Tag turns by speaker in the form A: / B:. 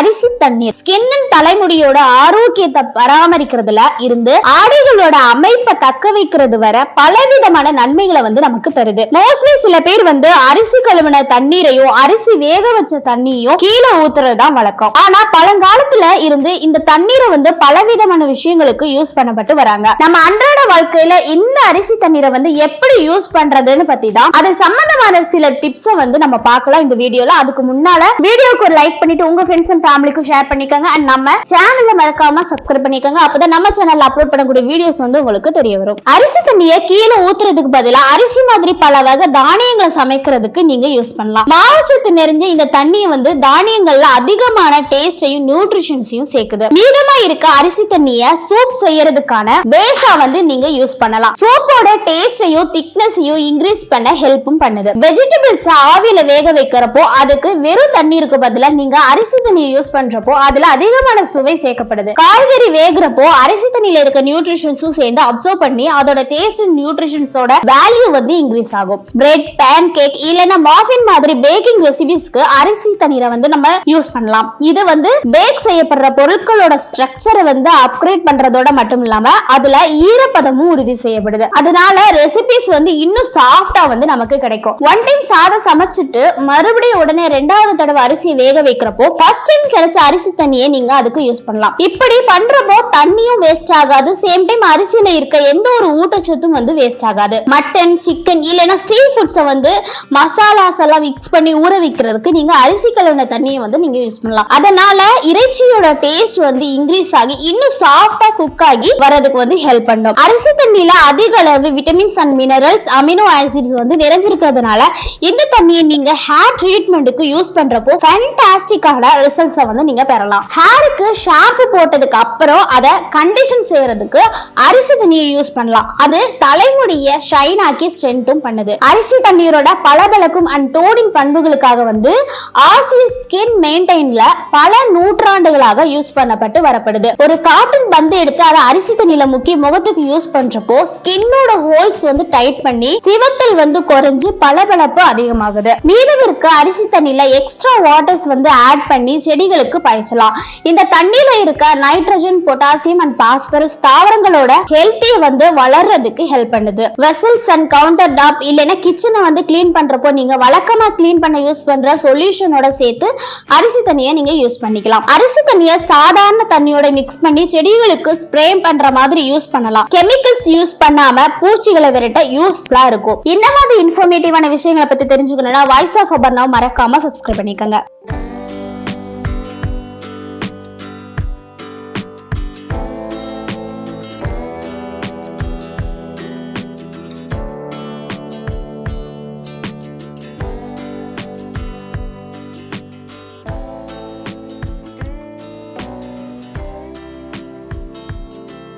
A: அரிசி தண்ணீர் ஸ்கின் தலைமுடியோட ஆரோக்கியத்தை பராமரிக்கிறதுல இருந்து ஆடைகளோட அமைப்பை தக்க வைக்கிறது வர பலவிதமான நன்மைகளை நமக்கு தருது. மோஸ்ட்லி சில பேர் அரிசி கழுவின தண்ணீரையும் அரிசி வேக வச்ச தண்ணியும் கீழே ஊத்துறதுதான் வழக்கம். ஆனா பழங்காலத்துல இருந்து இந்த தண்ணீரை பலவிதமான விஷயங்களுக்கு யூஸ் பண்ணப்பட்டு வராங்க. நம்ம அன்றாட வாழ்க்கையில இந்த அரிசி தண்ணீரை எப்படி யூஸ் பண்றதுன்னு பத்தி தான் அது சம்பந்தமான சில டிப்ஸ் நம்ம பார்க்கலாம் இந்த வீடியோல. அதுக்கு முன்னால வீடியோக்கு ஒரு லைக் பண்ணிட்டு உங்க ஃப்ரெண்ட்ஸ் அண்ட் ஃபேமிலிக்கு ஷேர் பண்ணிக்கோங்க. அண்ட் நம்ம சேனலை மறக்காம சப்ஸ்கிரைப் பண்ணிக்கோங்க. அப்பதான் நம்ம சேனல்ல அப்லோட் பண்ணக்கூடிய வீடியோஸ் உங்களுக்கு தெரிய வரும். அரிசி தண்ணியை கீழே ஊத்துறதுக்கு பதிலா அரிசி மாதிரி பல வகை தானியங்களை சமைக்கிறதுக்கு நீங்க யூஸ் பண்ணலாம். மாவுச்சத்து நிறைஞ்ச இந்த தண்ணியை தானியங்கள்ல அதிகமான டேஸ்டையும் நியூட்ரிஷன்ஸையும் சேர்க்குது. மீதமா இருக்க அரிசி தண்ணியை சூப் செய்யறதுக்கான பேஸா நீங்க யூஸ் பண்ணலாம். சூப்போட டேஸ்டையும் திக்னஸையும் இன்க்ரீஸ் பண்ண ஹெல்ப்பும் பண்ணுது. வெஜிடபிள்ஸ் ஆவியில வேக வைக்கிறப்போ அதுக்கு வெறும் தண்ணீருக்கு பதிலா நீங்க அரிசி தண்ணியை யூஸ் பண்றப்போ அதுல அதிகமான சுவை சேர்க்கப்படுது. காய்கறி வேகிறப்போ அரிசி தண்ணியில இருக்க நியூட்ரிஷன்ஸும் சேர்ந்து அப்சர்வ் பண்ணி அதோட டேஸ்ட் நியூட்ரிஷன்ஸோட வேல்யூ இன்க்ரீஸ் ஆகும். பிரெட், பேன் கேக் இல்லனா மஃபின் மாதிரி பேக்கிங் ரெசிபிஸ்க்கு அரிசி தண்ணீரை நம்ம யூஸ் பண்ணலாம். இது பேக் செய்யப்படுற பொருட்களோட ஸ்ட்ரக்சரை அப்கிரேட் பண்றதோட மட்டும் இல்லாம அதுல ஈரப்பதமும் உறுதி செய்யப்படுது. அதனால ரெசிபிஸ் இன்னும் சாஃப்டா நமக்கு கிடைக்கும். ஒன் டைம் சாதம் சமைச்சிட்டு மறுபடியும் உடனே ரெண்டாவது தடவை அரிசி வேக வைக்கிறப்போ ஃபர்ஸ்ட் டைம் கிடைச்ச அரிசி தண்ணியை நீங்க அதுக்கு யூஸ் பண்ணலாம். இப்படி பண்றப்போ தண்ணியும் வேஸ்ட் ஆகாது. சேம் டைம் அரிசியில இருக்க எந்த ஒரு ஊட்டச்சத்தும் வேஸ்ட் ஆகாது. மட்டன், சிக்கன் இல்லனா சீ ஃபுட்ஸ் மசாலாஸ் எல்லாம் மிக்ஸ் பண்ணி ஊற வைக்கிறதுக்கு நீங்க அரிசி கலந்த தண்ணியை நீங்க யூஸ் பண்ணலாம். அதனால இறைச்சியோட டேஸ்ட் இன்க்ரீஸ் ஆகி இன்னும் சாஃப்டா குக் ஆகி வரதுக்கு ஹெல்ப் பண்ணும். அரிசி தண்ணியில அதிக அளவு vitamins and minerals, amino acids நிறைஞ்சிருக்கிறதுனால இந்த தண்ணியை நீங்க ஹேர் ட்ரீட்மெண்ட்டுக்கு யூஸ் பண்றப்போ ஃபேண்டாஸ்டிக்கான ரிசல்ட்ஸ் நீங்க பெறலாம். ஹேருக்கு ஷாம்பு போட்டதுக்கு அப்புறம் அதை கண்டிஷன் செய்யறதுக்கு அரிசி தண்ணியை யூஸ் பண்ணலாம். அது தலைமுடியை ஷைன் ஆக்கி ஸ்ட்ரென்த்தும் பண்ணுது. அரிசி தண்ணீரோட பளபளக்கும் அண்ட் டோனிங் பண்புகளுக்காக ஆர்சி ஸ்கின் மெயின்டைன்ல பல நூற்றாண்டுகளாக யூஸ் பண்ணப்பட்டு வரப்படுது. ஒரு காட்டன் பந்து எடுத்து அதை அரிசி தண்ணியில முக்கி முகத்துக்கு யூஸ் பண்றப்போ ஸ்கின்னோட ஹோல்ஸ் டைட் பண்ணி சிவத்தல் குறைஞ்சு பளபளப்பு அதிகமாகுது. மீதம் இருக்க அரிசி தண்ணியில எக்ஸ்ட்ரா வாட்டர்ஸ் ஆட் பண்ணி செடிகளுக்கு பாய்ச்சலாம். இந்த தண்ணியில இருக்க நைட்ரஜன், பொட்டாசியம் அண்ட் பாஸ்பரஸ் தாவரங்களோட ஹெல்த்திய வளர்றதுக்கு ஹெல்ப் பண்ணுது. வெசல்ஸ் அண்ட் கவுண்டர் டாப் இல்லைன்னா கிச்சனை கிளீன் பண்றப்போ நீங்க வழக்கமா கிளீன் பண்ண யூஸ் பண்ற சொல்யூஷனோட சேர்த்து அரிசி தண்ணியை நீங்க யூஸ் பண்ணிக்கலாம். அரிசி தண்ணியை சாதாரண தண்ணியோட மிக்ஸ் பண்ணி செடிகளுக்கு ஸ்ப்ரே பண்ற மாதிரி யூஸ் பண்ணலாம். கெமிக்கல்ஸ் யூஸ் பண்ணாம பூச்சிகளை விரட்ட யூஸ்ஃபுல்லா இருக்கும். இந்த மாதிரி இன்ஃபர்மேட்டிவான விஷயங்களை பத்தி தெரிஞ்சுக்கணும்னா வாய்ஸ் ஆஃப் அபர்ணாவை மறக்காம சப்ஸ்கிரைப் பண்ணிக்கோங்க.